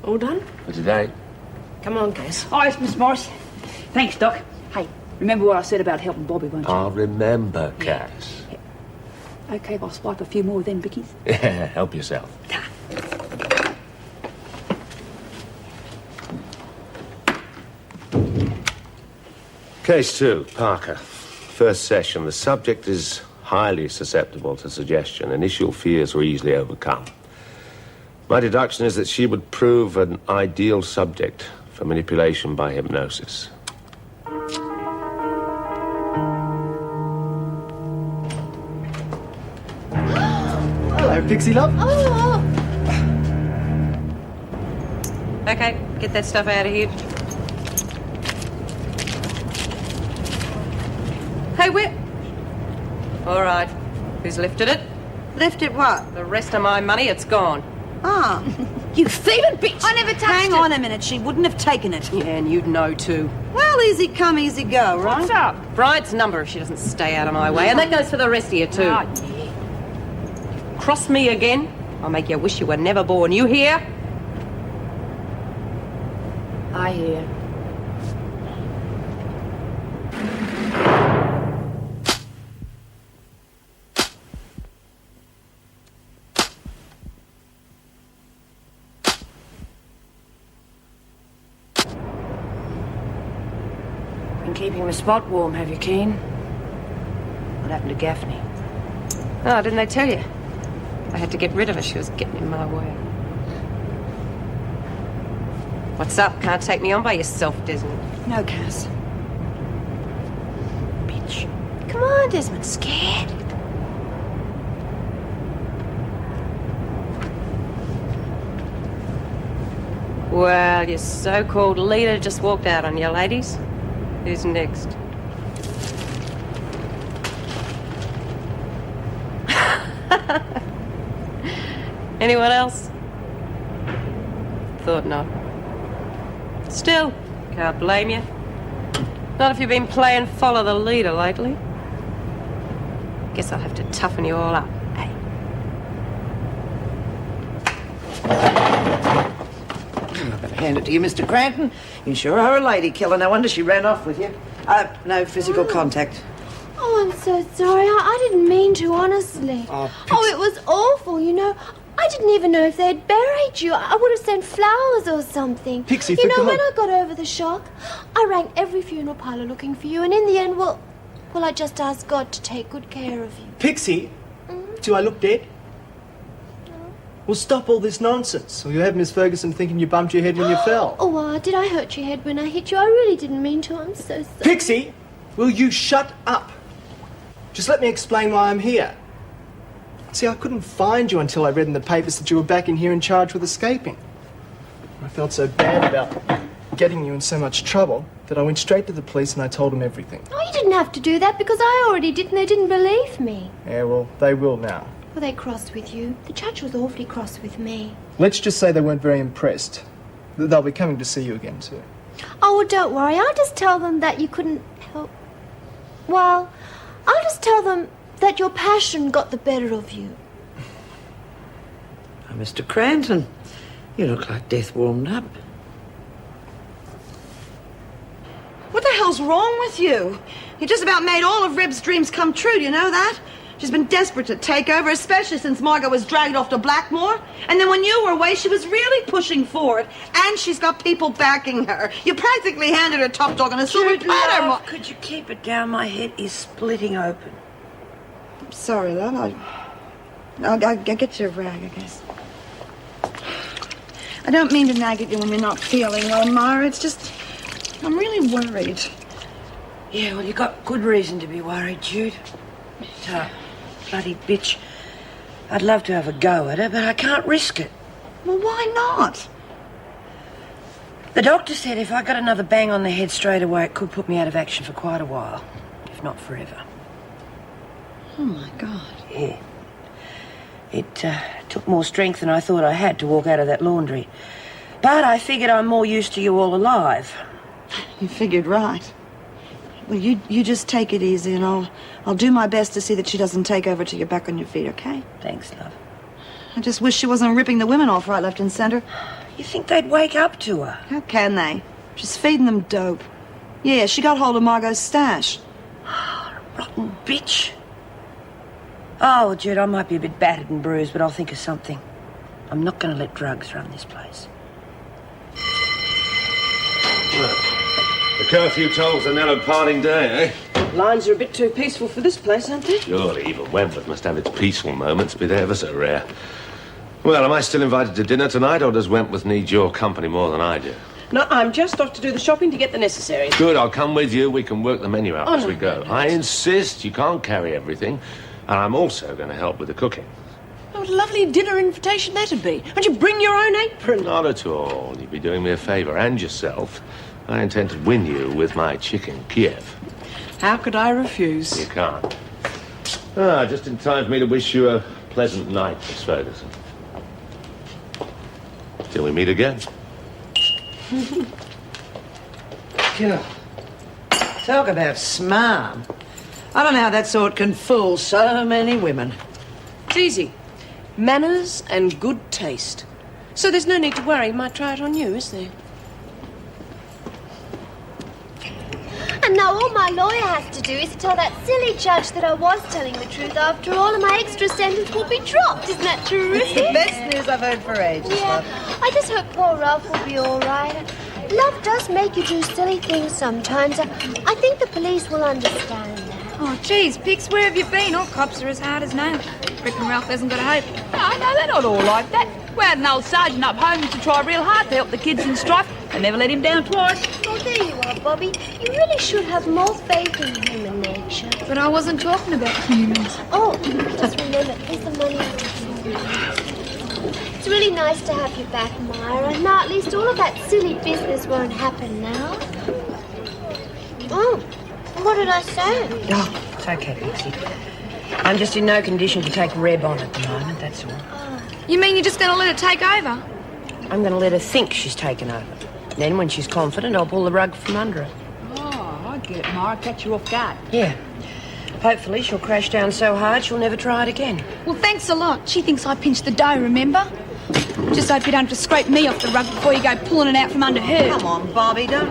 All done? For today. Come on, Cass. Oh, it's Miss Morris. Thanks, Doc. Hey, remember what I said about helping Bobby, won't you? I'll remember, Cass. Yeah. OK, I'll swipe a few more then, Vicky's. Yeah, help yourself. Case 2, Parker. First session. The subject is highly susceptible to suggestion. Initial fears were easily overcome. My deduction is that she would prove an ideal subject for manipulation by hypnosis. Hello, Pixie love. Oh. Okay, get that stuff out of here. Hey, Whip. All right. Who's lifted it? Lifted what? The rest of my money, it's gone. Ah. You thieving bitch! I never touched it. Hang on a minute, she wouldn't have taken it. Yeah, and you'd know too. Well, easy come, easy go, right? What's up? Bryant's number if she doesn't stay out of my way. And that goes for the rest of you too. Oh, yeah. Cross me again, I'll make you wish you were never born. You hear? I hear. Been keeping the spot warm, have you, Keen? What happened to Gaffney? Oh, didn't I tell you? I had to get rid of her. She was getting in my way. What's up? Can't take me on by yourself, Desmond. No, Cass. Bitch. Come on, Desmond. Scared? Well, your so-called leader just walked out on you, ladies. Who's next? Anyone else? Thought not. Still, can't blame you. Not if you've been playing follow the leader lately. Guess I'll have to toughen you all up, eh? I better hand it to you, Mr. Cranton. You sure are a lady killer. No wonder she ran off with you. No physical contact. Oh, I'm so sorry. I didn't mean to, honestly. Oh, It was awful, you know. I didn't even know if they'd buried you. I would have sent flowers or something. Pixie, you know, for when God. I got over the shock, I rang every funeral parlour looking for you, and in the end, well, I just asked God to take good care of you. Pixie, do I look dead? No. Well, stop all this nonsense, or you have Miss Ferguson thinking you bumped your head when you fell. Oh, did I hurt your head when I hit you? I really didn't mean to. I'm so sorry. Pixie, will you shut up? Just let me explain why I'm here. See, I couldn't find you until I read in the papers that you were back in here in charge with escaping. I felt so bad about getting you in so much trouble that I went straight to the police and I told them everything. Oh, you didn't have to do that because I already did and they didn't believe me. Yeah, well, they will now. Were they cross with you? The judge was awfully cross with me. Let's just say they weren't very impressed. They'll be coming to see you again, too. Oh, well, don't worry. I'll just tell them that you couldn't help. Well, I'll just tell them that your passion got the better of you. Oh, Mr. Cranton, you look like death warmed up. What the hell's wrong with you? You just about made all of Reb's dreams come true, do you know that? She's been desperate to take over, especially since Margot was dragged off to Blackmore. And then when you were away, she was really pushing for it. And she's got people backing her. You practically handed her top dog on a silver platter. Could you keep it down? My head is splitting open. I'm sorry, love. I'll get you a rag, I guess. I don't mean to nag at you when you're not feeling well, Mara. It's just, I'm really worried. Yeah, well, you got good reason to be worried, Jude. Bloody bitch. I'd love to have a go at her, but I can't risk it. Well, why not? The doctor said if I got another bang on the head straight away, it could put me out of action for quite a while, if not forever. Oh, my God. Yeah. It took more strength than I thought I had to walk out of that laundry. But I figured I'm more used to you all alive. You figured right. Well, you just take it easy, and I'll do my best to see that she doesn't take over till you're back on your feet, okay? Thanks, love. I just wish she wasn't ripping the women off right, left, and center. You think they'd wake up to her? How can they? She's feeding them dope. Yeah, she got hold of Margot's stash. Rotten bitch. Oh, well, Jude, I might be a bit battered and bruised, but I'll think of something. I'm not going to let drugs run this place. The curfew tolls the narrow parting day, eh? Lines are a bit too peaceful for this place, aren't they? Surely even Wentworth must have its peaceful moments, be they ever so rare. Well, am I still invited to dinner tonight, or does Wentworth need your company more than I do? No, I'm just off to do the shopping to get the necessaries. Good, I'll come with you. We can work the menu out as we no, go. no, I insist you can't carry everything, and I'm also going to help with the cooking. Oh, what a lovely dinner invitation that'd be. Won't you bring your own apron? Not at all. You'd be doing me a favour, and yourself. I intend to win you with my chicken Kiev. How could I refuse? You can't. Just in time for me to wish you a pleasant night, Miss Ferguson. Till we meet again. God. Talk about smart. I don't know how that sort can fool so many women. It's easy. Manners and good taste. So there's no need to worry. He might try it on you, is there? And now all my lawyer has to do is tell that silly judge that I was telling the truth after all, and my extra sentence will be dropped. Isn't that terrific? It's the best news I've heard for ages, Yeah, love. I just hope poor Ralph will be all right. Love does make you do silly things sometimes. I think the police will understand that. Oh, geez, Pix, where have you been? All cops are as hard as nails. Reckon Ralph hasn't got a hope. No, they're not all like that. We had an old sergeant up home used to try real hard to help the kids in strife. They never let him down twice. Oh, there you are, Bobby. You really should have more faith in human nature. But I wasn't talking about humans. Oh, just remember, here's the money. It's really nice to have you back, Myra. Now at least all of that silly business won't happen now. Oh, what did I say? Oh, it's okay, Pixie. I'm just in no condition to take Reb on at the moment, that's all. You mean you're just going to let it take over? I'm going to let her think she's taken over. Then, when she's confident, I'll pull the rug from under her. Oh, I get it, Myra. Catch you off guard. Yeah. Hopefully she'll crash down so hard she'll never try it again. Well, thanks a lot. She thinks I pinched the dough, remember? Just hope you don't have to scrape me off the rug before you go pulling it out from under her. Come on, Bobby, don't...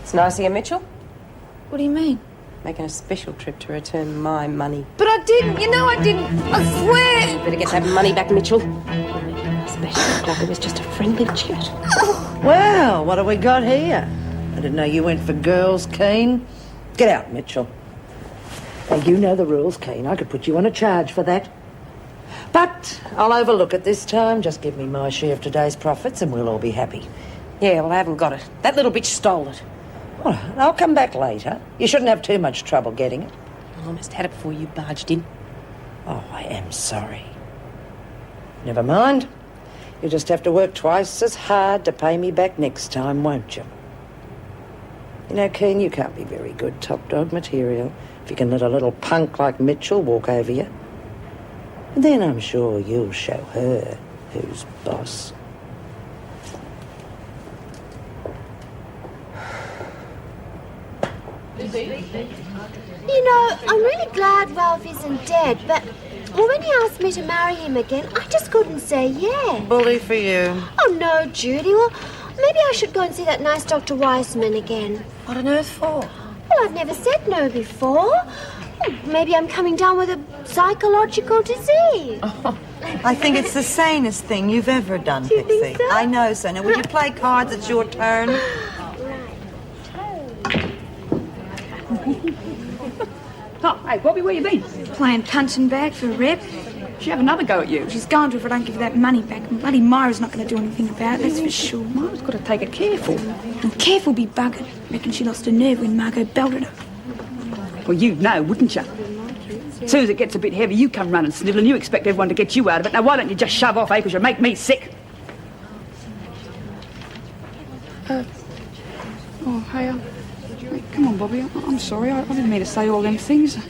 It's nice of you, Mitchell. What do you mean? Making a special trip to return my money. But I didn't. You know I didn't. I swear. You better get that money back, Mitchell. Especially like it was just a friendly chat. Well, what have we got here? I didn't know you went for girls, Keen. Get out, Mitchell. Now, you know the rules, Keen. I could put you on a charge for that. But I'll overlook it this time. Just give me my share of today's profits and we'll all be happy. Yeah, well, I haven't got it. That little bitch stole it. All right, I'll come back later. You shouldn't have too much trouble getting it. I almost had it before you barged in. Oh, I am sorry. Never mind. You'll just have to work twice as hard to pay me back next time, won't you? You know, Keen, you can't be very good top dog material if you can let a little punk like Mitchell walk over you. And then I'm sure you'll show her who's boss. You know, I'm really glad Ralph isn't dead, but when he asked me to marry him again, I just couldn't say yeah. Bully for you. Oh, no, Judy. Well, maybe I should go and see that nice Dr. Weissman again. What on earth for? Well, I've never said no before. Maybe I'm coming down with a psychological disease. I think it's the sanest thing you've ever done, Do you Pixie. think so? I know, so. Now, will you play cards? It's your turn. Oh, hey, Bobby, where you been? Playing punching bag for Reb. She'll have another go at you. She's going to if I don't give her that money back. And bloody Myra's not going to do anything about it, that's for sure. Myra's got to take it careful. And careful be buggered. Reckon she lost her nerve when Margot belted her. Well, you'd know, wouldn't you? As soon as it gets a bit heavy, you come running snivelling. You expect everyone to get you out of it. Now, why don't you just shove off, eh? Because you make me sick. Oh, hey, come on, Bobby. I'm sorry. I didn't mean to say all them things. I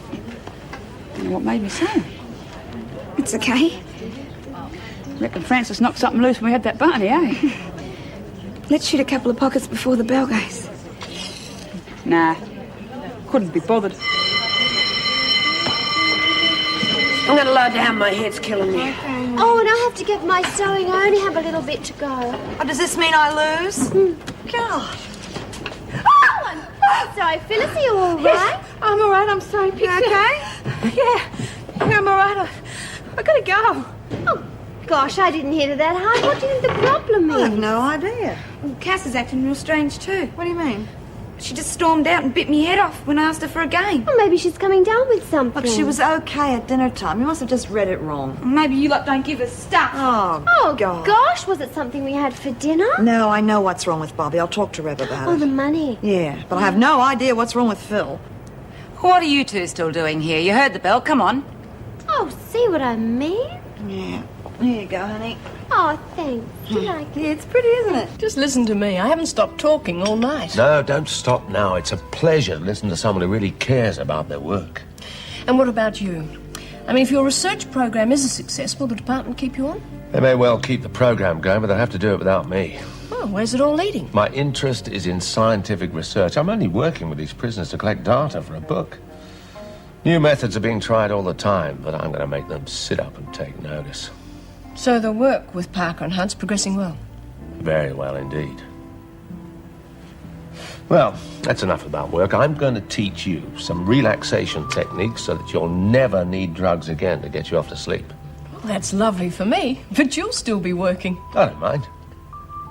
don't know what made me say them. It's okay. Reckon Francis knocked something loose when we had that party, eh? Let's shoot a couple of pockets before the bell goes. Nah. Couldn't be bothered. I'm gonna lie down, my head's killing me. Oh, and I have to get my sewing. I only have a little bit to go. Oh, does this mean I lose? God. Oh, sorry, Phyllis, are you all right? Yes, I'm all right. I'm sorry, Pixie. You okay? Yeah, I'm all right. I gotta go. Oh, gosh, I didn't hear that hard. What do you think the problem is? I have no idea. Well, Cass is acting real strange too. What do you mean? She just stormed out and bit me head off when I asked her for a game. Well, maybe she's coming down with something. Look, she was okay at dinner time. You must have just read it wrong. Maybe you lot don't give her stuff. Oh, God. gosh, was it something we had for dinner? No, I know what's wrong with Bobby. I'll talk to Reb about Oh, it. the money. Yeah, but I have no idea what's wrong with Phil. What are you two still doing here? You heard the bell. Come on. Oh, see what I mean? Yeah. Here you go, honey. Oh, thanks. You like it? Yeah, it's pretty, isn't it? Just listen to me. I haven't stopped talking all night. No, don't stop now. It's a pleasure to listen to someone who really cares about their work. And what about you? I mean, if your research program is a success, will the department keep you on? They may well keep the program going, but they'll have to do it without me. Well, where's it all leading? My interest is in scientific research. I'm only working with these prisoners to collect data for a book. New methods are being tried all the time, but I'm going to make them sit up and take notice. So the work with Parker and Hunt's progressing well? Very well indeed. Well, that's enough about work. I'm going to teach you some relaxation techniques so that you'll never need drugs again to get you off to sleep. Well, that's lovely for me, but you'll still be working. I don't mind.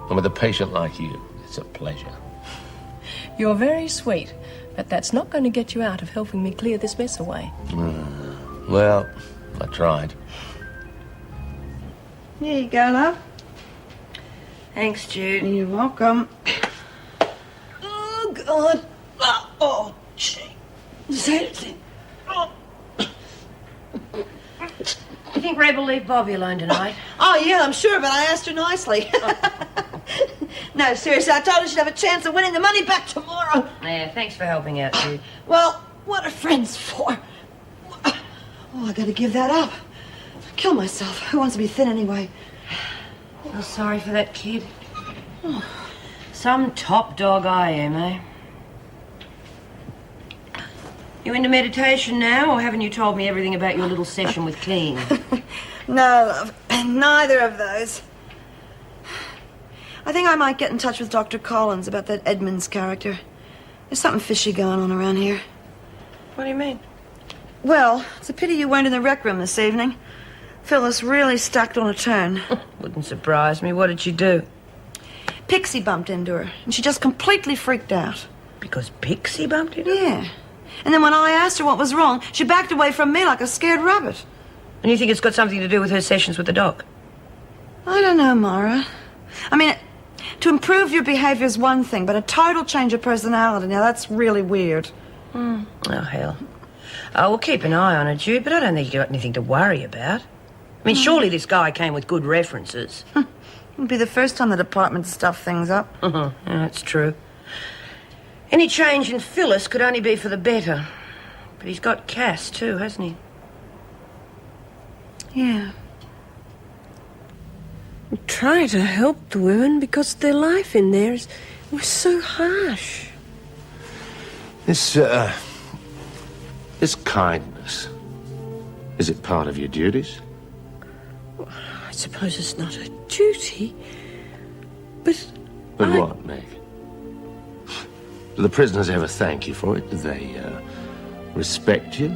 And with a patient like you, it's a pleasure. You're very sweet, but that's not going to get you out of helping me clear this mess away. Well, I tried. Here you go, love. Thanks, Jude. You're welcome. Oh, God. Oh, gee. You think Reb will leave Bobby alone tonight? Oh, yeah, I'm sure, but I asked her nicely. No, seriously, I told her she'd have a chance of winning the money back tomorrow. Yeah, thanks for helping out, Jude. Well, what are friends for? Oh, I gotta give that up. Kill myself. Who wants to be thin anyway? Feel sorry for that kid. Some top dog I am, eh? You into meditation now, or haven't you told me everything about your little session with Keane? No, love. Neither of those. I think I might get in touch with Dr. Collins about that Edmonds character. There's something fishy going on around here. What do you mean? Well, it's a pity you weren't in the rec room this evening. Phyllis really stacked on a turn. Wouldn't surprise me. What did she do? Pixie bumped into her, and she just completely freaked out. Because Pixie bumped into her? Yeah. And then when I asked her what was wrong, she backed away from me like a scared rabbit. And you think it's got something to do with her sessions with the doc? I don't know, Mara. I mean, to improve your behavior is one thing, but a total change of personality, now that's really weird. Oh, hell. We'll keep an eye on her, Jude, but I don't think you've got anything to worry about. I mean, surely this guy came with good references. It'll be the first time the department stuffed things up. Yeah, that's true. Any change in Phyllis could only be for the better. But he's got Cass, too, hasn't he? Yeah. I'm trying to help the women because their life in there was so harsh. This kindness, is it part of your duties? I suppose it's not a duty, but What, Meg? Do the prisoners ever thank you for it? Do they respect you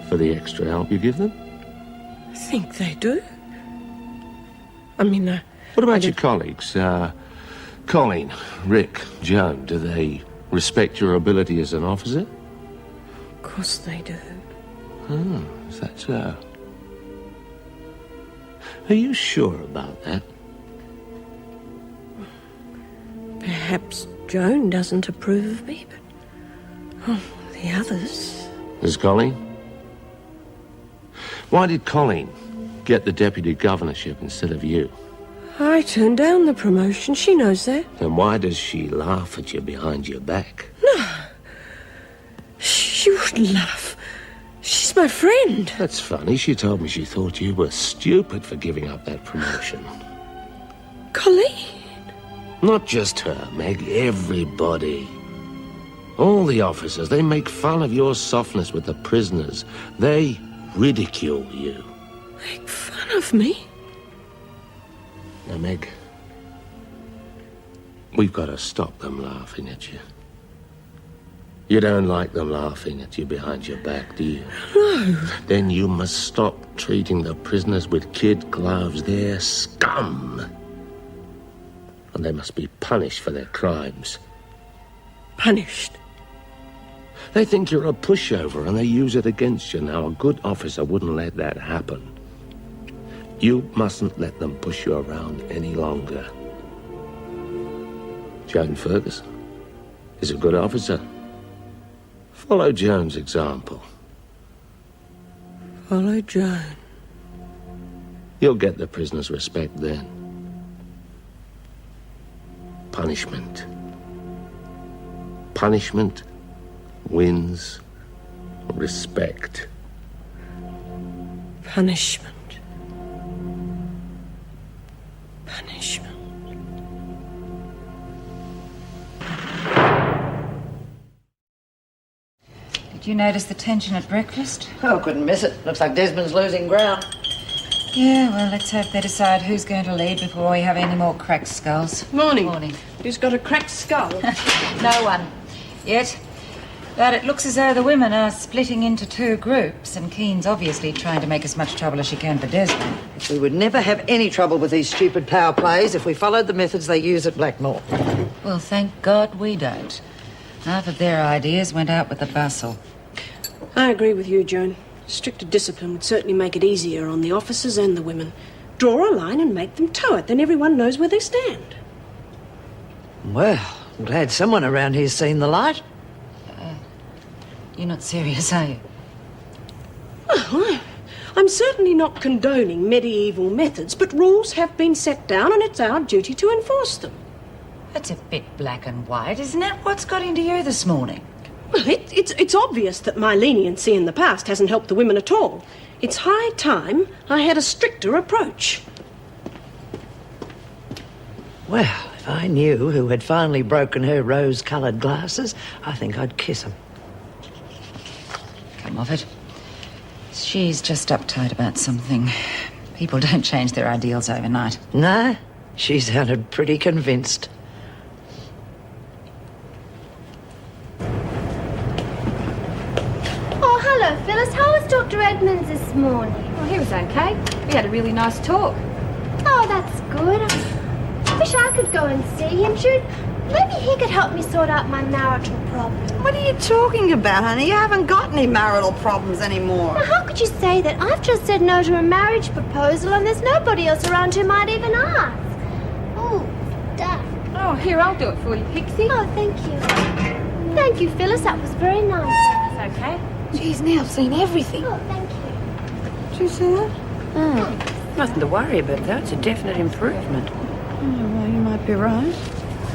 for the extra help you give them? I think they do. I mean, What about your colleagues? Colleen, Rick, Joan, do they respect your ability as an officer? of course they do. Oh, is that so? Are you sure about that? Perhaps Joan doesn't approve of me, but the others. Does Colleen? Why did Colleen get the deputy governorship instead of you? I turned down the promotion. She knows that. Then why does she laugh at you behind your back? She wouldn't laugh. She's my friend. That's funny. She told me she thought you were stupid for giving up that promotion. Colleen. Not just her, Meg. Everybody. All the officers, they make fun of your softness with the prisoners. They ridicule you. Make fun of me? Now, Meg, we've got to stop them laughing at you. You don't like them laughing at you behind your back, do you? No. Then you must stop treating the prisoners with kid gloves. They're scum. And they must be punished for their crimes. Punished? They think you're a pushover and they use it against you. Now, a good officer wouldn't let that happen. You mustn't let them push you around any longer. Joan Ferguson is a good officer. Follow Joan's example. Follow Joan. You'll get the prisoners' respect then. Punishment. Punishment wins respect. Punishment. Punishment. Did you notice the tension at breakfast? Oh, couldn't miss it. Looks like Desmond's losing ground. Yeah, well, let's hope they decide who's going to lead before we have any more cracked skulls. Morning. Morning. Who's got a cracked skull? No one. Yet. But it looks as though the women are splitting into two groups, and Keen's obviously trying to make as much trouble as she can for Desmond. We would never have any trouble with these stupid power plays if we followed the methods they use at Blackmore. Well, thank God we don't. Half of their ideas went out with the bustle. I agree with you, Joan. Stricter discipline would certainly make it easier on the officers and the women. Draw a line and make them toe it, then everyone knows where they stand. Well, I'm glad someone around here's seen the light. You're not serious, are you? Well, I'm certainly not condoning medieval methods, but rules have been set down and it's our duty to enforce them. That's a bit black and white, isn't it? What's got into you this morning? Well, it's obvious that my leniency in the past hasn't helped the women at all. It's high time I had a stricter approach. Well, if I knew who had finally broken her rose-coloured glasses, I think I'd kiss him. Come off it. She's just uptight about something. People don't change their ideals overnight. No, she sounded pretty convinced. Oh, hello, Phyllis. How was Dr. Edmonds this morning? Well, he was okay. We had a really nice talk. Oh, that's good. I wish I could go and see him, Jude. Maybe he could help me sort out my marital problem. What are you talking about, honey? You haven't got any marital problems anymore. Now, how could you say that? I've just said no to a marriage proposal and there's nobody else around who might even ask. Oh, duck. Oh, here, I'll do it for you, Pixie. Oh, thank you. Thank you, Phyllis. That was very nice. It's okay. Geez, now I've seen everything. Oh, thank you. Did you see that? Oh, nothing to worry about, though. It's a definite improvement. Oh, well, you might be right.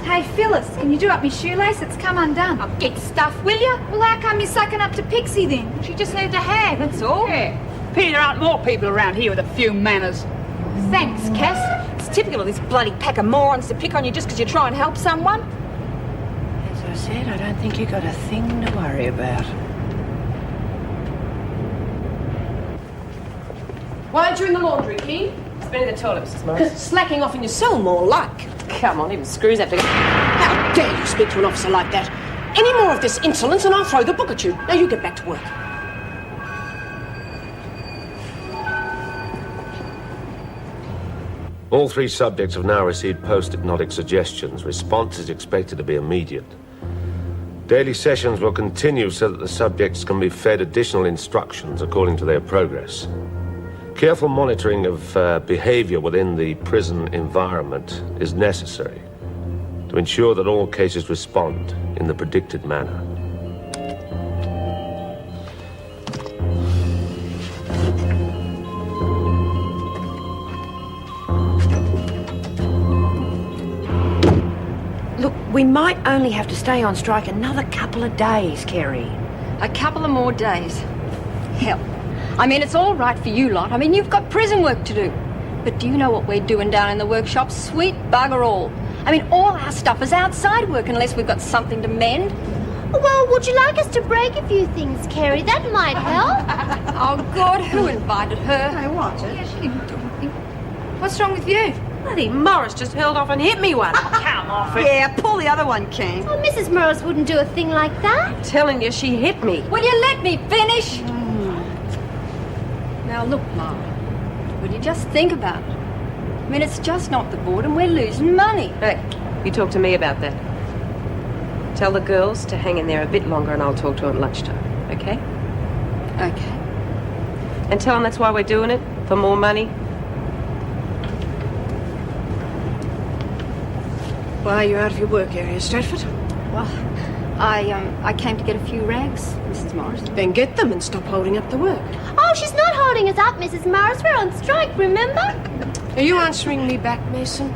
Hey, Phyllis, can you do up my shoelace? It's come undone. Oh, get stuff, will you? Well, how come you're sucking up to Pixie, then? She just needs a hand, that's all. Yeah. Pity there aren't more people around here with a few manners. Thanks, Cass. It's typical of this bloody pack of morons to pick on you just because you try and help someone. As I said, I don't think you've got a thing to worry about. Why aren't you in the laundry, Keen? Spinning the toilet, Mrs. Morris. Slacking off in your cell, more like. Come on, even screws have to go. How dare you speak to an officer like that? Any more of this insolence and I'll throw the book at you. Now you get back to work. All three subjects have now received post-hypnotic suggestions. Response is expected to be immediate. Daily sessions will continue so that the subjects can be fed additional instructions according to their progress. Careful monitoring of behavior within the prison environment is necessary to ensure that all cases respond in the predicted manner. Look, we might only have to stay on strike another couple of days, Kerry. A couple of more days. Hell. I mean, it's all right for you lot. I mean, you've got prison work to do. But do you know what we're doing down in the workshop? Sweet bugger all. I mean, all our stuff is outside work unless we've got something to mend. Well, would you like us to break a few things, Kerry? That might help. Oh, God, who invited her? Hey, what? Yeah, she didn't do anything. What's wrong with you? Bloody Morris just hurled off and hit me one. Come off it. Yeah, pull the other one, King. Oh, Mrs. Morris wouldn't do a thing like that. I'm telling you, she hit me. Will you let me finish? Now, look, Mara, will you just think about it? I mean, it's just not the board and we're losing money. Hey, you talk to me about that. Tell the girls to hang in there a bit longer and I'll talk to them at lunchtime, okay? Okay. And tell them that's why we're doing it, for more money. Why are you out of your work area, Stratford? Well, I came to get a few rags, Mrs. Morris. Then get them and stop holding up the work. Oh, she's not holding us up, Mrs. Morris. We're on strike, remember? Are you answering me back, Mason?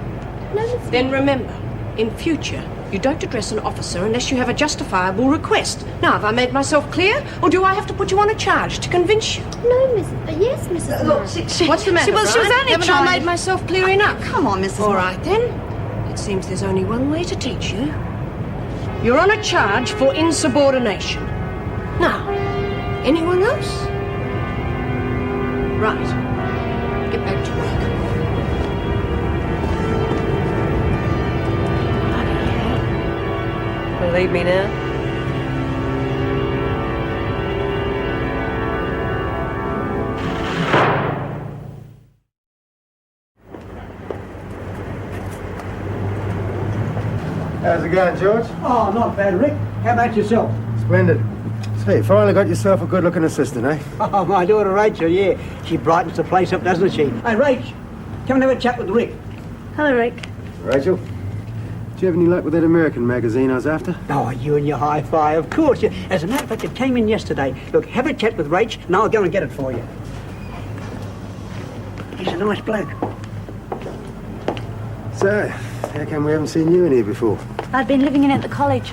No, Miss. Then remember, in future, you don't address an officer unless you have a justifiable request. Now, have I made myself clear, or do I have to put you on a charge to convince you? No, Mrs. Yes, Mrs. Morris. What's the matter, She was Brian? only Haven't trying- I made myself clear enough? Come on, Mrs. All Morris. right, then. It seems there's only one way to teach you. You're on a charge for insubordination. Now, anyone else? Right. Get back to work. Believe me now? How's it going, George? Oh, not bad, Rick. How about yourself? Splendid. So you finally got yourself a good-looking assistant, eh? Oh, my daughter Rachel, yeah. She brightens the place up, doesn't she? Hey, Rach, come and have a chat with Rick. Hello, Rick. Rachel, did you have any luck with that American magazine I was after? Oh, you and your hi-fi, of course. Yeah. As a matter of fact, it came in yesterday. Look, have a chat with Rach, and I'll go and get it for you. He's a nice bloke. So, how come we haven't seen you in here before? I'd been living in at the college.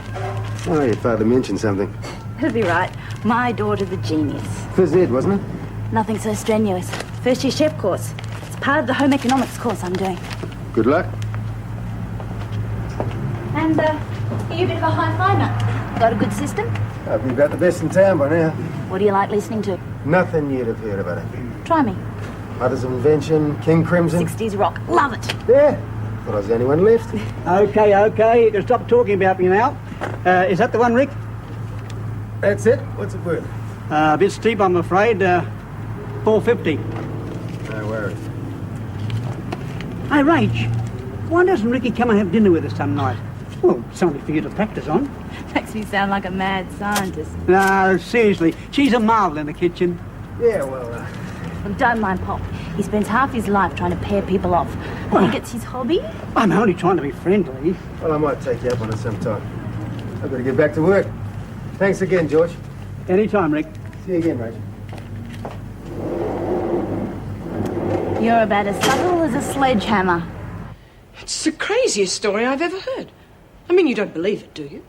Oh, your father mentioned something. He'll be right. My daughter's a genius. Phys ed, wasn't it? Nothing so strenuous. First year chef course. It's part of the home economics course I'm doing. Good luck. And, are you a bit of a high flyer? Got a good system? Hope you've got the best in town by now. What do you like listening to? Nothing you'd have heard about it. Try me. Mother's Invention, King Crimson. 60s rock. Love it. Yeah. Thought I was the only one left. Okay. You can stop talking about me now. Is that the one, Rick? That's it. What's it worth? A bit steep, I'm afraid. $4.50. No worries. Hey, Rach, why doesn't Ricky come and have dinner with us some night? Well, something for you to practice on. Makes me sound like a mad scientist. No, seriously, she's a marvel in the kitchen. Yeah, well, Well, don't mind Pop. He spends half his life trying to pair people off. I think it's his hobby. I'm only trying to be friendly. well, I might take you up on it sometime. I've got to get back to work. Thanks again, George. Anytime, Rick. See you again, Rachel. You're about as subtle as a sledgehammer. It's the craziest story I've ever heard. I mean, you don't believe it, do you?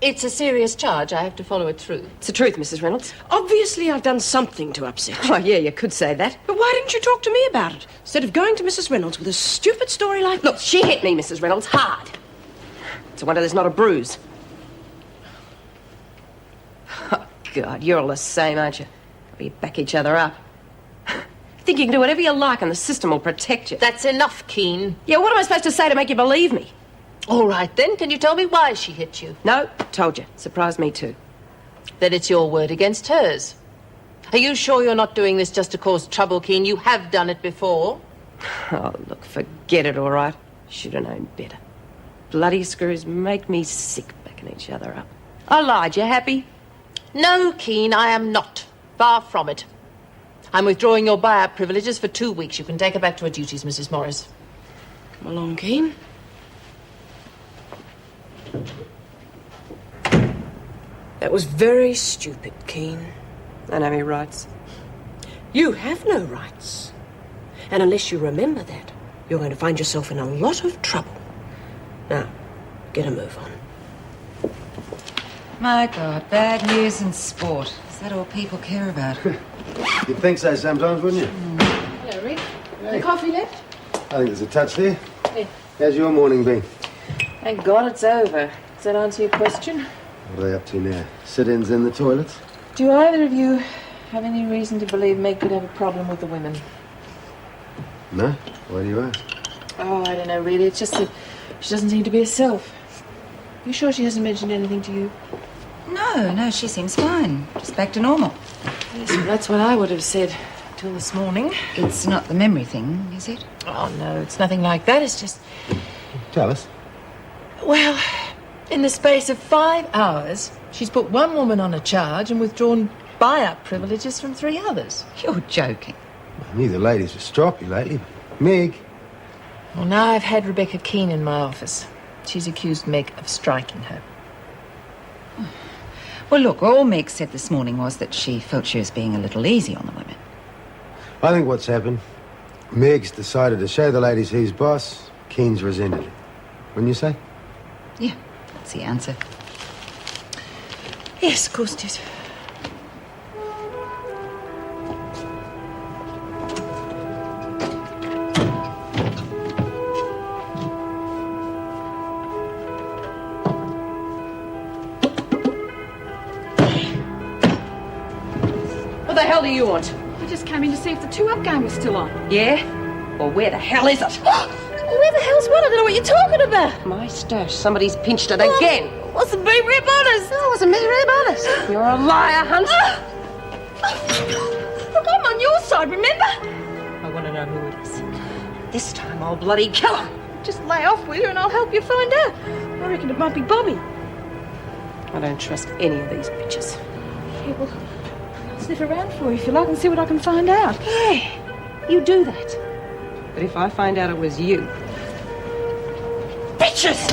It's a serious charge. I have to follow it through. It's the truth, Mrs. Reynolds. Obviously, I've done something to upset you. Oh, yeah, you could say that. But why didn't you talk to me about it? Instead of going to Mrs. Reynolds with a stupid story like Look, this. she hit me, Mrs. Reynolds, hard. It's a wonder there's not a bruise. Oh, God, you're all the same, aren't you? We back each other up. Think you can do whatever you like and the system will protect you. That's enough, Keen. Yeah, what am I supposed to say to make you believe me? All right, then. Can you tell me why she hit you? No, told you. Surprised me too. Then it's your word against hers. Are you sure you're not doing this just to cause trouble, Keen? You have done it before. Oh, look, forget it, all right. Should have known better. Bloody screws make me sick backing each other up. I lied. You happy? No, Keen, I am not. Far from it. I'm withdrawing your buyout privileges for 2 weeks. You can take her back to her duties, Mrs. Morris. Come along, Keen. That was very stupid, Keen. I know my rights. You have no rights. And unless you remember that, you're going to find yourself in a lot of trouble. Now, get a move on. My God, bad news in sport. Is that all people care about? You'd think so sometimes, wouldn't you? Hello, Rick. The coffee left? I think there's a touch there. Yeah. How's your morning been? Thank God it's over. Does that answer your question? What are they up to now? Sit-ins in the toilets? Do either of you have any reason to believe Meg could have a problem with the women? No? Why do you ask? Oh, I don't know, really. It's just that she doesn't seem to be herself. You sure she hasn't mentioned anything to you? No, she seems fine. Just back to normal. Yes, well, that's what I would have said till this morning. It's not the memory thing, is it? Oh, no, it's nothing like that. It's just... Tell us. Well, in the space of 5 hours, she's put one woman on a charge and withdrawn buy-up privileges from 3 others. You're joking. I knew the ladies were stroppy lately. Meg. Well, now I've had Rebecca Keane in my office. She's accused Meg of striking her. Well, look, all Meg said this morning was that she felt she was being a little easy on the women. I think what's happened, Meg's decided to show the ladies who's boss. Keen's resented it. Wouldn't you say? Yeah, that's the answer. Yes, of course it is. What the hell do you want? I just came in to see if the 2-up game was still on. Yeah? Well, where the hell is it? Where the hell's what? I don't know what you're talking about. My stash. Somebody's pinched it again. What's the big rip on us? Oh, it's a misery bonus. You're a liar, Hunt. Look, I'm on your side, remember? I want to know who it is. This time I'll bloody kill him. Just lay off with her and I'll help you find out. I reckon it might be Bobby. I don't trust any of these bitches. Yeah, well, I'll sniff around for you if you like and see what I can find out. Yeah, you do that. But if I find out it was you... Bitches!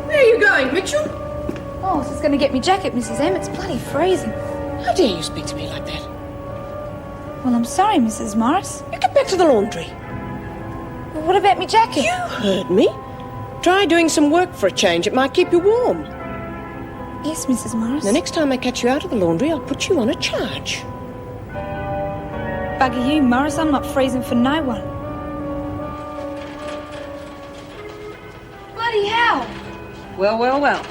Where are you going, Mitchell? Oh, I was just going to get me jacket, Mrs. M. It's bloody freezing. How dare you speak to me like that? Well, I'm sorry, Mrs. Morris. You get back to the laundry. Well, what about me jacket? You heard me. Try doing some work for a change. It might keep you warm. Yes, Mrs. Morris. The next time I catch you out of the laundry, I'll put you on a charge. Bugger you, Morris. I'm not freezing for no one. Bloody hell! Well, well, well.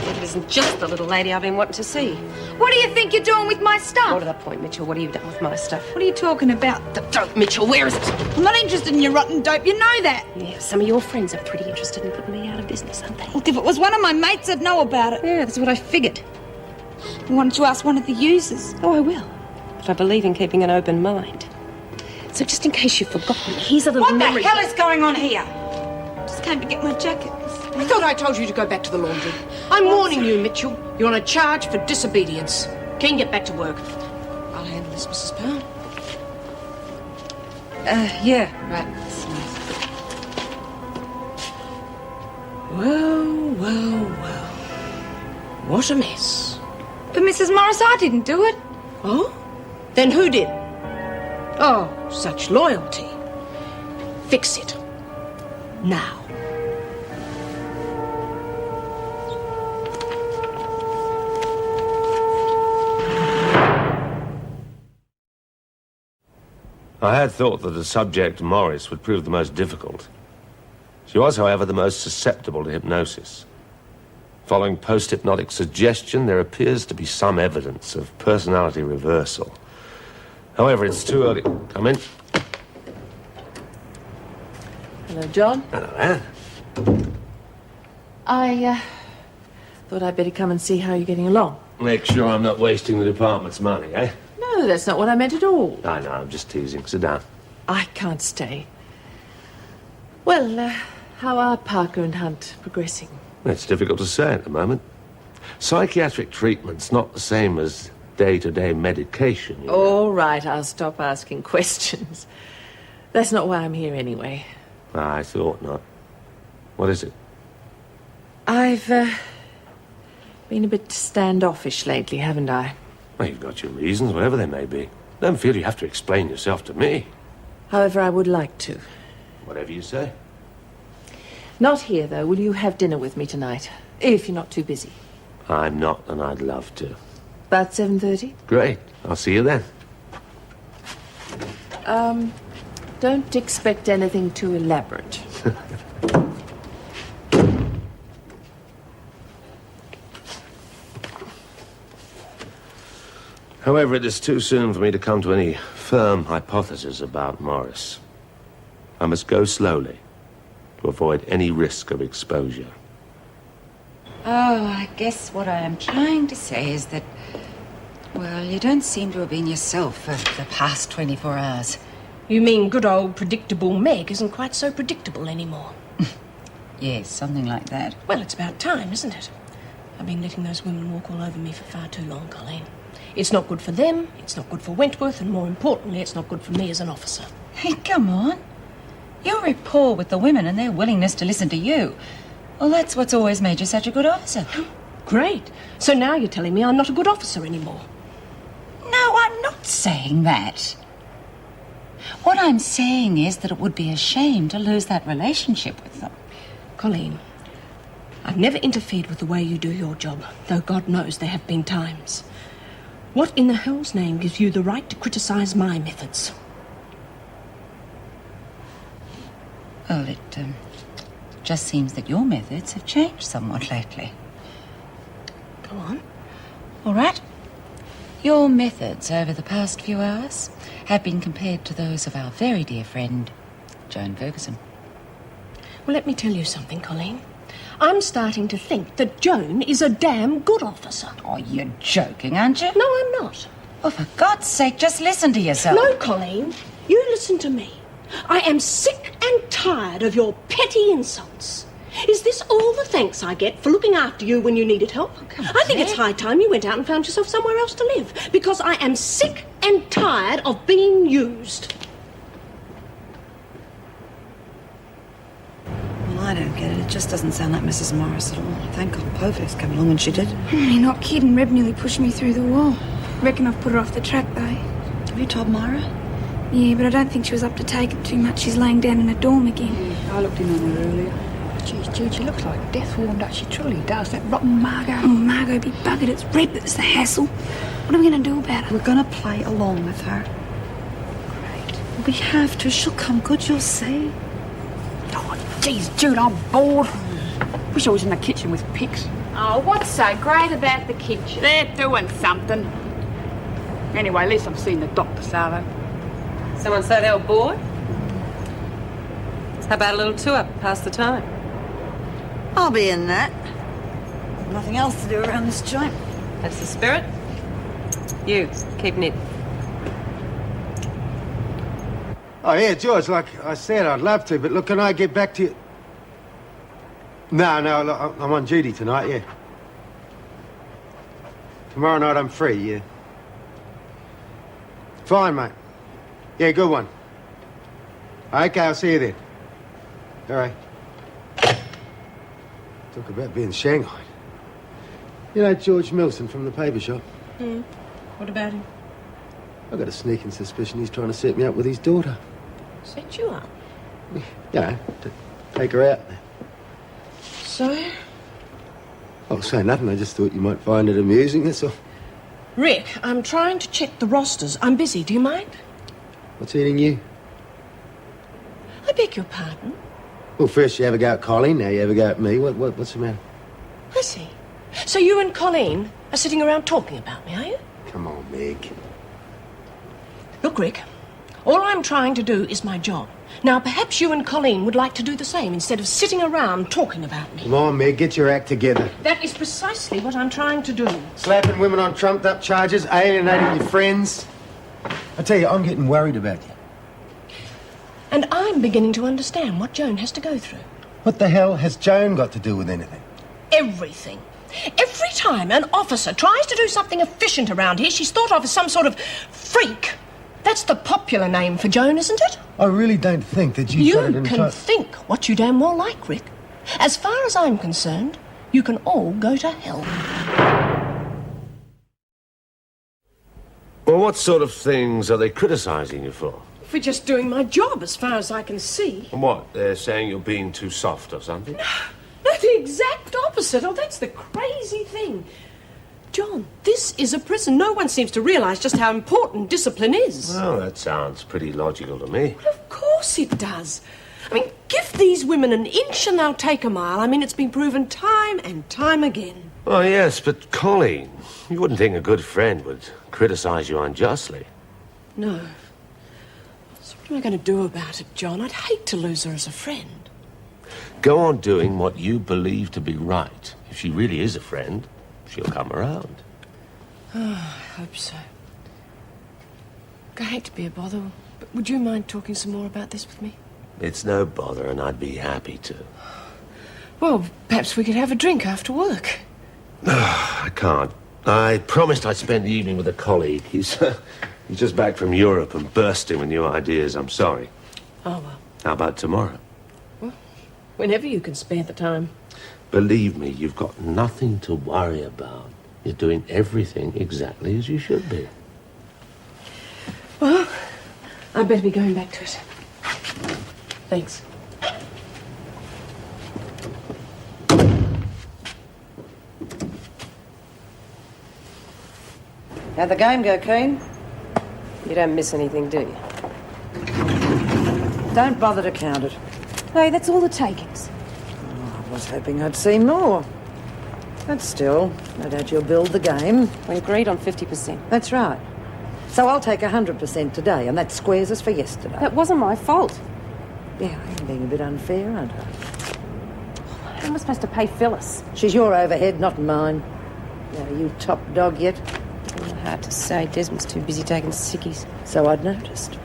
It isn't just the little lady I've been wanting to see. What do you think you're doing with my stuff? More to the point, Mitchell. What have you done with my stuff? What are you talking about? The dope, Mitchell. Where is it? I'm not interested in your rotten dope. You know that. Yeah, some of your friends are pretty interested in putting me out of business, aren't they? Well, if it was one of my mates, I'd know about it. Yeah, that's what I figured. Why don't you ask one of the users? Oh, I will. But I believe in keeping an open mind. So just in case you've forgotten, here's a little What memory... the hell is going on here? Just came to get my jacket. I thought I told you to go back to the laundry. I'm warning you, Mitchell. You're on a charge for disobedience. Keen, get back to work. I'll handle this, Mrs. Pound. Yeah, right. Well. What a mess. But Mrs. Morris, I didn't do it. Oh? Then who did? Oh, such loyalty. Fix it. Now. I had thought that the subject, Morris, would prove the most difficult. She was, however, the most susceptible to hypnosis. Following post-hypnotic suggestion, there appears to be some evidence of personality reversal. However, it's too early. Come in. Hello, John. Hello, Anne. I thought I'd better come and see how you're getting along. Make sure I'm not wasting the department's money, eh? No, that's not what I meant at all. I know, I'm just teasing. Sit down. I can't stay. Well, how are Parker and Hunt progressing? It's difficult to say at the moment. Psychiatric treatment's not the same as day-to-day medication. You know. All right, I'll stop asking questions. That's not why I'm here anyway. I thought not. What is it? I've been a bit standoffish lately, haven't I? Well, you've got your reasons, whatever they may be. Don't feel you have to explain yourself to me. However, I would like to. Whatever you say. Not here, though. Will you have dinner with me tonight? If you're not too busy. I'm not, and I'd love to. About 7:30? Great. I'll see you then. Don't expect anything too elaborate. However, it is too soon for me to come to any firm hypothesis about Morris. I must go slowly to avoid any risk of exposure. Oh, I guess what I am trying to say is that, well, you don't seem to have been yourself for the past 24 hours. You mean good old predictable Meg isn't quite so predictable anymore? Yes, something like that. Well, it's about time, isn't it? I've been letting those women walk all over me for far too long, Colleen. It's not good for them, it's not good for Wentworth, and more importantly, it's not good for me as an officer. Hey, come on. Your rapport with the women and their willingness to listen to you. Well, that's what's always made you such a good officer. Great. So now you're telling me I'm not a good officer anymore. No, I'm not saying that. What I'm saying is that it would be a shame to lose that relationship with them. Colleen, I've never interfered with the way you do your job, though God knows there have been times. What in the hell's name gives you the right to criticise my methods? Well, it just seems that your methods have changed somewhat lately. Go on. All right. Your methods over the past few hours have been compared to those of our very dear friend, Joan Ferguson. Well, let me tell you something, Colleen. I'm starting to think that Joan is a damn good officer. Oh, you're joking, aren't you? No, I'm not. Oh, for God's sake, just listen to yourself. No, Colleen. You listen to me. I am sick and tired of your petty insults. Is this all the thanks I get for looking after you when you needed help? I think it's high time you went out and found yourself somewhere else to live, because I am sick and tired of being used. Well, I don't get it. It just doesn't sound like Mrs. Morris at all. Thank God Povek's come along when she did. You're not kidding. Reb nearly pushed me through the wall. Reckon I've put her off the track, though. Have you told Myra? Yeah, but I don't think she was up to take it too much. She's laying down in a dorm again. I looked in on her earlier. Geez, Jude, she looks like death warmed up. She truly does. That rotten Margot. Oh, Margot be buggered. It's Reb that's the hassle. What are we going to do about it? We're going to play along with her. Great. We have to. She'll come good, you'll see. Oh, geez, Jude, I'm bored. Wish I was in the kitchen with pigs. Oh, what's so great about the kitchen? They're doing something. Anyway, at least I'm seeing the doctor, Salo. Someone say they were bored? How about a little tour, pass the time? I'll be in that. Nothing else to do around this joint. That's the spirit. You, keep knit. Oh, yeah, George, like I said, I'd love to, but look, can I get back to you? No, look, I'm on duty tonight, yeah. Tomorrow night I'm free, yeah. Fine, mate. Yeah, good one. Okay, I'll see you then. All right. Talk about being shanghaied. You know George Milson from the paper shop? What about him? I've got a sneaking suspicion he's trying to set me up with his daughter. Set you up? Yeah, to take her out. So? I'll say nothing. I just thought you might find it amusing, that's all. Rick, I'm trying to check the rosters. I'm busy. Do you mind? What's eating you? I beg your pardon? Well, first you have a go at Colleen, now you have a go at me. What's the matter? I see. So you and Colleen are sitting around talking about me, are you? Come on, Meg. Look, Rick, all I'm trying to do is my job. Now, perhaps you and Colleen would like to do the same instead of sitting around talking about me. Come on, Meg, get your act together. That is precisely what I'm trying to do. Slapping women on trumped-up charges, alienating your friends. I tell you, I'm getting worried about you. And I'm beginning to understand what Joan has to go through. What the hell has Joan got to do with anything? Everything. Every time an officer tries to do something efficient around here, she's thought of as some sort of freak. That's the popular name for Joan, isn't it? I really don't think that You got it can think what you damn well like, Rick. As far as I'm concerned, you can all go to hell. Well, what sort of things are they criticising you for? For just doing my job, as far as I can see. And what? They're saying you're being too soft or something? No, the exact opposite. Oh, that's the crazy thing. John, this is a prison. No one seems to realise just how important discipline is. Well, that sounds pretty logical to me. Well, of course it does. I mean, give these women an inch and they'll take a mile. I mean, it's been proven time and time again. Oh, yes, but Colleen, you wouldn't think a good friend would criticise you unjustly. No. So what am I going to do about it, John? I'd hate to lose her as a friend. Go on doing what you believe to be right. If she really is a friend, she'll come around. Oh, I hope so. I hate to be a bother, but would you mind talking some more about this with me? It's no bother, and I'd be happy to. Well, perhaps we could have a drink after work. I can't. I promised I'd spend the evening with a colleague. He's just back from Europe and bursting with new ideas. I'm sorry. Oh, well. How about tomorrow? Well, whenever you can spare the time. Believe me, you've got nothing to worry about. You're doing everything exactly as you should be. Well, I'd better be going back to it. Thanks. How'd the game go, Keen? You don't miss anything, do you? Don't bother to count it. Hey, that's all the takings. I was hoping I'd see more. But still, no doubt you'll build the game. We agreed on 50%. That's right. So I'll take 100% today, and that squares us for yesterday. That wasn't my fault. Yeah, I'm being a bit unfair, aren't I? How am I supposed to pay Phyllis? She's your overhead, not mine. Now, are you top dog yet? Hard to say. Desmond's too busy taking sickies. So I'd noticed.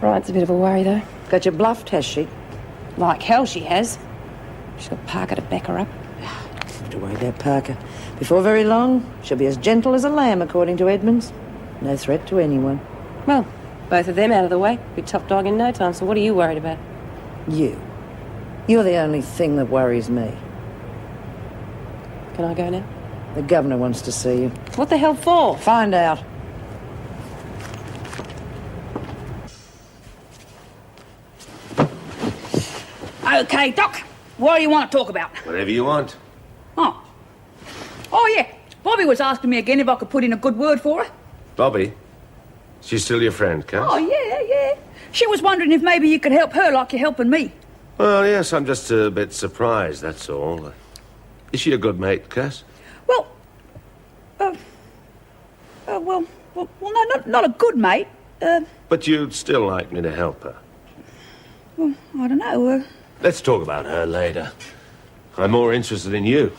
Ryan's a bit of a worry, though. Got you bluffed, has she? Like hell she has. She's got Parker to back her up. Don't have to worry about Parker. Before very long, she'll be as gentle as a lamb, according to Edmonds. No threat to anyone. Well, both of them out of the way. Be top dog in no time, so what are you worried about? You. You're the only thing that worries me. Can I go now? The governor wants to see you. What the hell for? Find out. Okay, Doc. What do you want to talk about? Whatever you want. Oh, yeah. Bobby was asking me again if I could put in a good word for her. Bobby? She's still your friend, Cass? Oh, yeah. She was wondering if maybe you could help her like you're helping me. Well, yes, I'm just a bit surprised, that's all. Is she a good mate, Cass? Well, no, not a good mate. But you'd still like me to help her. Well, I don't know. Let's talk about her later. I'm more interested in you.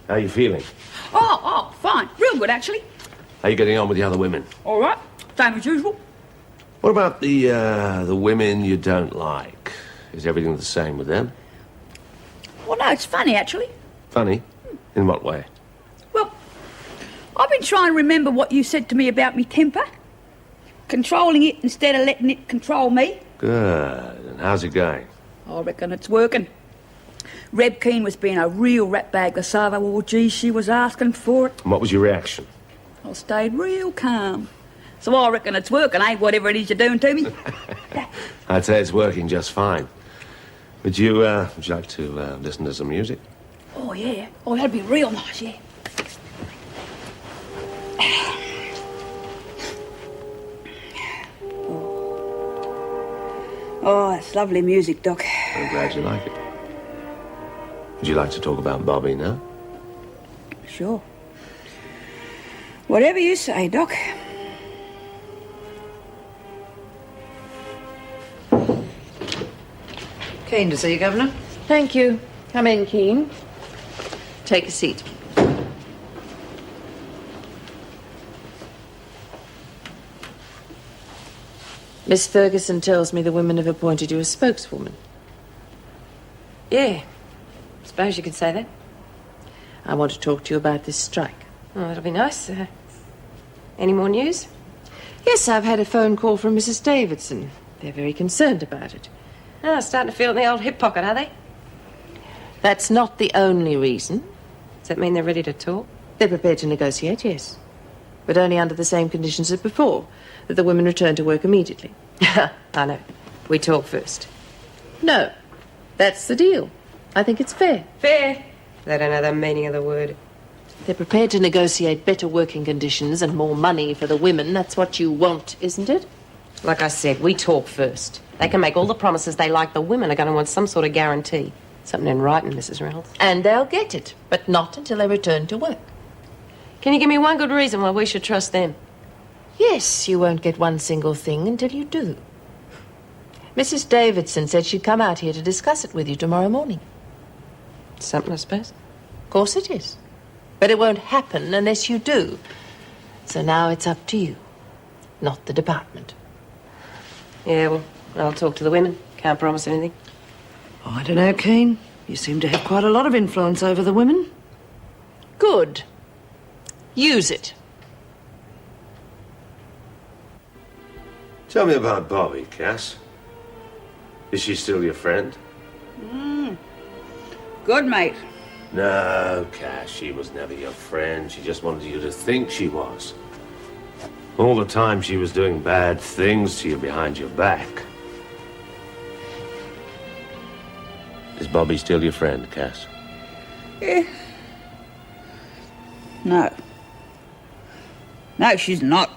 How are you feeling? Oh, fine. Real good, actually. How are you getting on with the other women? All right. Same as usual. What about the women you don't like? Is everything the same with them? Well, no, it's funny, actually. Funny? In what way? Well, I've been trying to remember what you said to me about me temper. Controlling it instead of letting it control me. Good. And how's it going? I reckon it's working. Reb Keane was being a real ratbag this other. Oh, gee, she was asking for it. And what was your reaction? I stayed real calm. So I reckon it's working, eh? Whatever it is you're doing to me. I'd say it's working just fine. Would you like to listen to some music? Oh, yeah. Oh, that'd be real nice, yeah. Oh, that's lovely music, Doc. I'm glad you like it. Would you like to talk about Bobby now? Sure. Whatever you say, Doc. Keen to see you, Governor. Thank you. Come in, Keen. Take a seat. Miss Ferguson tells me the women have appointed you as spokeswoman. Yeah. Suppose you could say that. I want to talk to you about this strike. Oh, that'll be nice. Any more news? Yes, I've had a phone call from Mrs. Davidson. They're very concerned about it. Oh, starting to feel it in the old hip pocket, are they? That's not the only reason. Does that mean they're ready to talk? They're prepared to negotiate, yes. But only under the same conditions as before, that the women return to work immediately. I know. We talk first. No, that's the deal. I think it's fair. Fair? They don't know the meaning of the word. They're prepared to negotiate better working conditions and more money for the women. That's what you want, isn't it? Like I said, we talk first. They can make all the promises they like. The women are going to want some sort of guarantee. Something in writing, Mrs. Reynolds. And they'll get it, but not until they return to work. Can you give me one good reason why we should trust them? Yes, you won't get one single thing until you do. Mrs. Davidson said she'd come out here to discuss it with you tomorrow morning. Something, I suppose. Of course it is. But it won't happen unless you do. So now it's up to you, not the department. Yeah, well, I'll talk to the women. Can't promise anything. Oh, I don't know, Keen. You seem to have quite a lot of influence over the women. Good. Use it. Tell me about Bobby, Cass. Is she still your friend? Good, mate. No, Cass, she was never your friend. She just wanted you to think she was. All the time she was doing bad things to you behind your back. Is Bobby still your friend, Cass? No. No, she's not.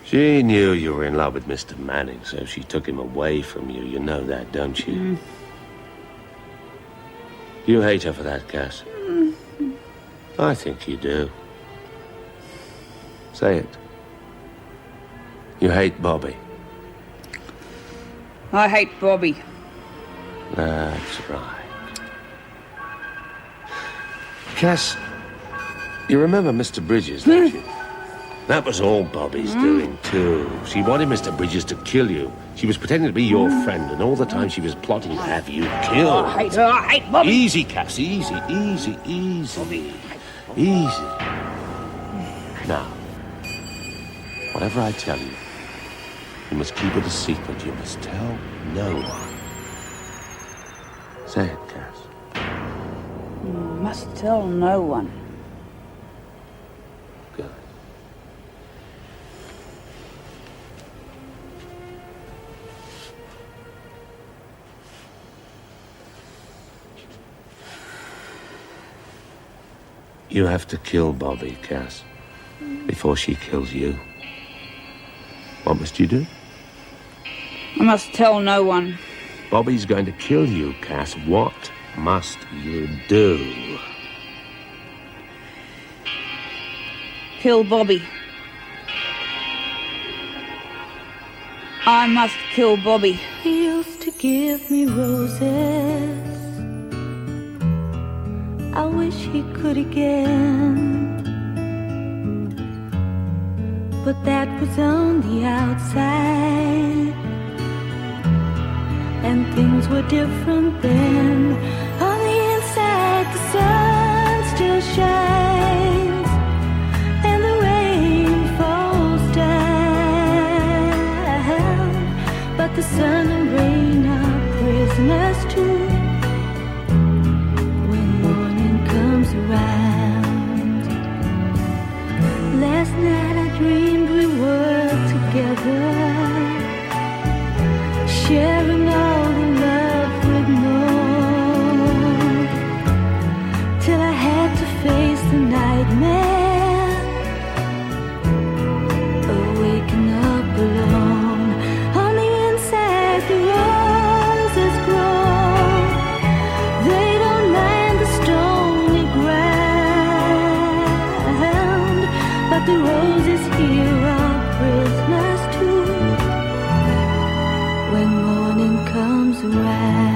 She knew you were in love with Mr. Manning, so she took him away from you. You know that, don't you? You hate her for that, Cass. I think you do. Say it. You hate Bobby. I hate Bobby. That's right. Cass, you remember Mr. Bridges, don't you? That was all Bobby's doing, too. She wanted Mr. Bridges to kill you. She was pretending to be your friend, and all the time she was plotting to have you killed. I hate her. I hate Bobby. Easy, Cass, easy. Easy. Now, whatever I tell you, you must keep it a secret. You must tell no one. Say it, Cass. Must tell no one. Good. You have to kill Bobby, Cass, before she kills you. What must you do? I must tell no one. Bobby's going to kill you, Cass. What must you do? Kill Bobby. I must kill Bobby. He used to give me roses. I wish he could again. But that was on the outside, and things were different then. On the inside, the sun still shines, and the rain falls down. But the sun and rain are prisoners too. When morning comes around, last night I dreamed we were together, sharing all the love we'd known, till I had to face the nightmare of waking up alone. On the inside the roses grow, they don't mind the stony ground, but the roses here are prisoners too. When morning comes around.